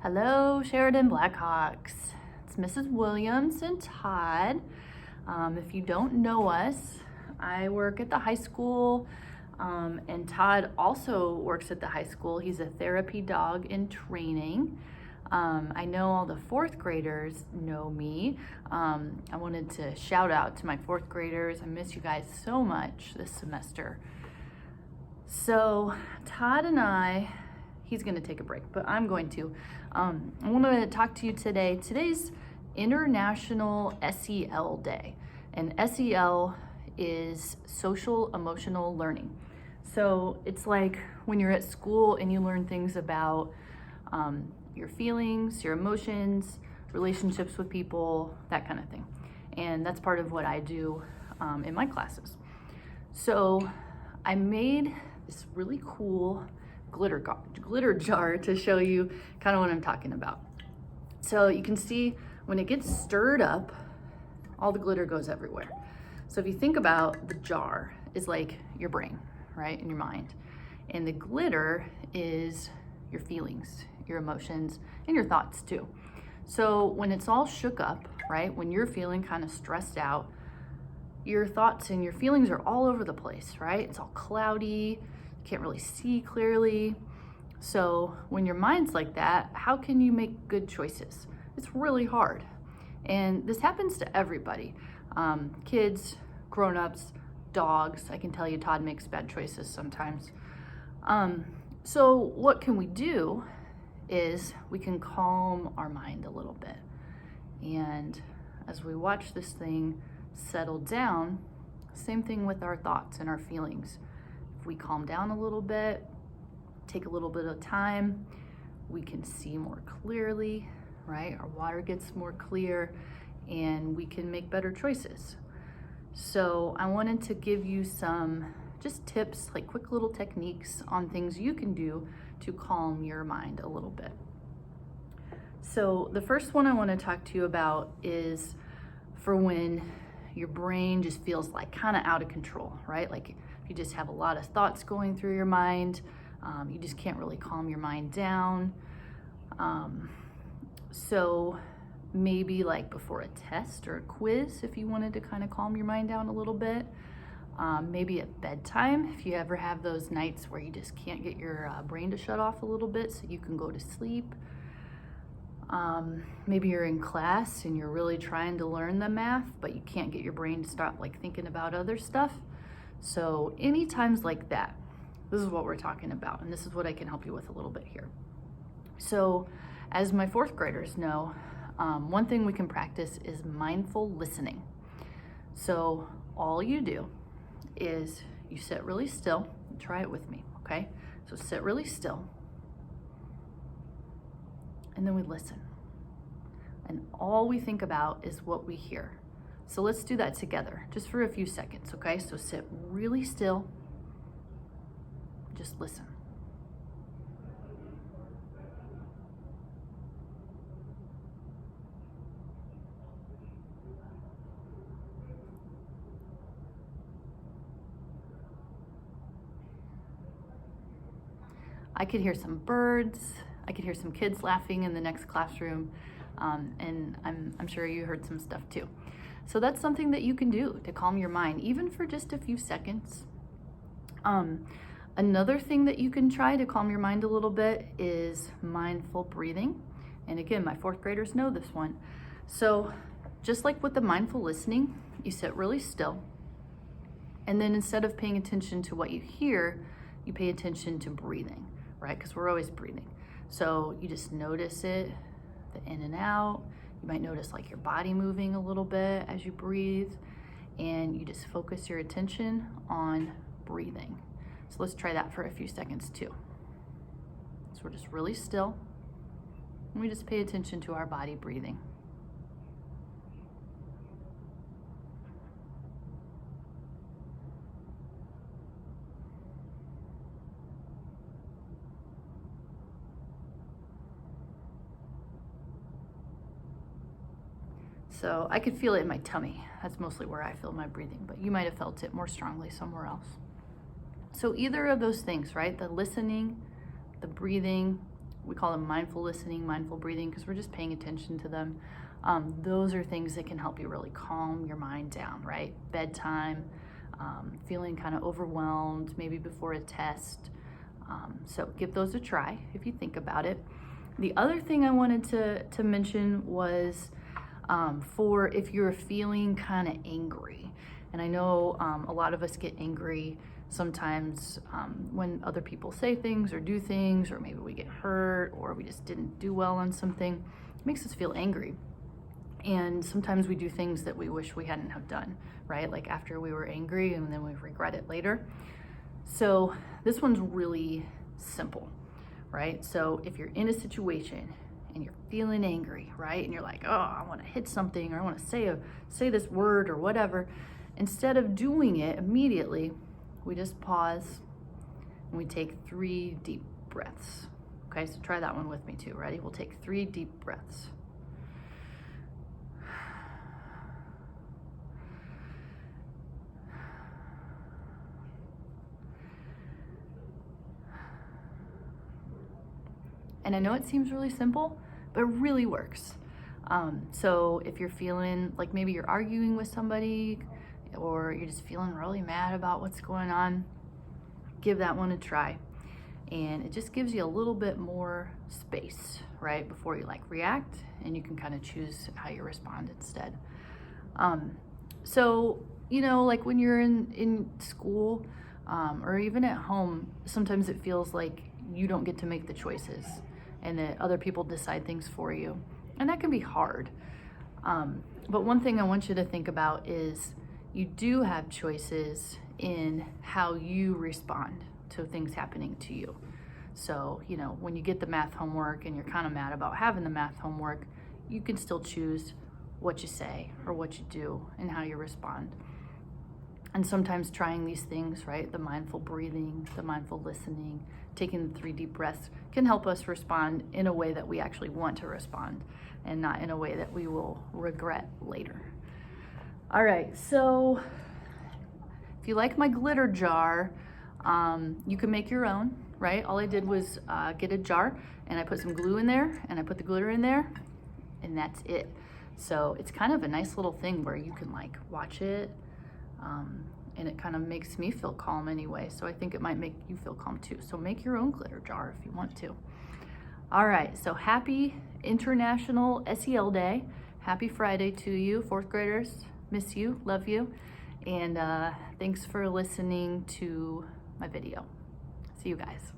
Hello, Sheridan Blackhawks. It's Mrs. Williams and Todd. If you don't know us, I work at the high school, and Todd also works at the high school. He's a therapy dog in training. I know all the fourth graders know me. I wanted to shout out to my fourth graders. I miss you guys so much this semester. So Todd and he's going to take a break, but I'm going to. I want to talk to you today. Today's International SEL Day, and SEL is social emotional learning. So it's like when you're at school and you learn things about your feelings, your emotions, relationships with people, that kind of thing. And that's part of what I do in my classes. So I made this really cool glitter jar to show you kind of what I'm talking about. So you can see when it gets stirred up, all the glitter goes everywhere. So if you think about the jar is like your brain, right, and your mind. And the glitter is your feelings, your emotions, and your thoughts too. So when it's all shook up, right, when you're feeling kind of stressed out, your thoughts and your feelings are all over the place, right? It's all cloudy, you can't really see clearly. So when your mind's like that, how can you make good choices? It's really hard. And this happens to everybody. Kids, grown-ups, dogs. I can tell you Todd makes bad choices sometimes. So what can we do is we can calm our mind a little bit. And as we watch this thing settle down, same thing with our thoughts and our feelings. If we calm down a little bit, take a little bit of time, we can see more clearly, right? Our water gets more clear and we can make better choices. So I wanted to give you some just tips, like quick little techniques on things you can do to calm your mind a little bit. So the first one I want to talk to you about is for when your brain just feels like kind of out of control, right? Like if you just have a lot of thoughts going through your mind, you just can't really calm your mind down. So maybe like before a test or a quiz, if you wanted to kind of calm your mind down a little bit. Maybe at bedtime, if you ever have those nights where you just can't get your brain to shut off a little bit so you can go to sleep. Maybe you're in class and you're really trying to learn the math, but you can't get your brain to stop like thinking about other stuff. So any times like that, this is what we're talking about, and this is what I can help you with a little bit here. So as my fourth graders know, one thing we can practice is mindful listening. So all you do is you sit really still. Try it with me, okay? So sit really still. And then we listen. And all we think about is what we hear. So let's do that together, just for a few seconds, okay? So sit really still. Just listen. I could hear some birds. I could hear some kids laughing in the next classroom, and I'm sure you heard some stuff too. So that's something that you can do to calm your mind, even for just a few seconds. Another thing that you can try to calm your mind a little bit is mindful breathing. And again, my fourth graders know this one. So just like with the mindful listening, you sit really still. And then instead of paying attention to what you hear, you pay attention to breathing, right? Because we're always breathing. So you just notice it, the in and out. You might notice like your body moving a little bit as you breathe, and you just focus your attention on breathing. So let's try that for a few seconds too. So we're just really still, and we just pay attention to our body breathing. So I could feel it in my tummy. That's mostly where I feel my breathing, but you might have felt it more strongly somewhere else. So either of those things, right? The listening, the breathing, We call them mindful listening, mindful breathing, because we're just paying attention to them. Those are things that can help you really calm your mind down, right? Bedtime, feeling kind of overwhelmed, maybe before a test. So give those a try if you think about it. The other thing I wanted to mention was for if you're feeling kind of angry. And I know a lot of us get angry sometimes when other people say things or do things, or maybe we get hurt, or we just didn't do well on something. It makes us feel angry. And sometimes we do things that we wish we hadn't have done, right? Like after we were angry and then we regret it later. So this one's really simple, right? So if you're in a situation and you're feeling angry, right? And you're like, oh, I want to hit something, or I want to say this word or whatever. Instead of doing it immediately, we just pause and we take 3 deep breaths. Okay, so try that one with me too. Ready? We'll take 3 deep breaths. And I know it seems really simple, but it really works. So if you're feeling like maybe you're arguing with somebody, or you're just feeling really mad about what's going on, give that one a try. And it just gives you a little bit more space, right, before you like react, and you can kind of choose how you respond instead. So, you know, like when you're in school, or even at home, sometimes it feels like you don't get to make the choices and that other people decide things for you. And that can be hard. But one thing I want you to think about is you do have choices in how you respond to things happening to you. So, you know, when you get the math homework and you're kind of mad about having the math homework, you can still choose what you say or what you do and how you respond. And sometimes trying these things, right, the mindful breathing, the mindful listening, taking the 3 deep breaths can help us respond in a way that we actually want to respond and not in a way that we will regret later. All right, so if you like my glitter jar, you can make your own, right? All I did was get a jar and I put some glue in there and I put the glitter in there, and that's it. So it's kind of a nice little thing where you can like watch it, and it kind of makes me feel calm anyway. So I think it might make you feel calm too. So make your own glitter jar if you want to. All right, so happy International SEL Day. Happy Friday to you, 4th graders. Miss you, love you. And thanks for listening to my video. See you guys.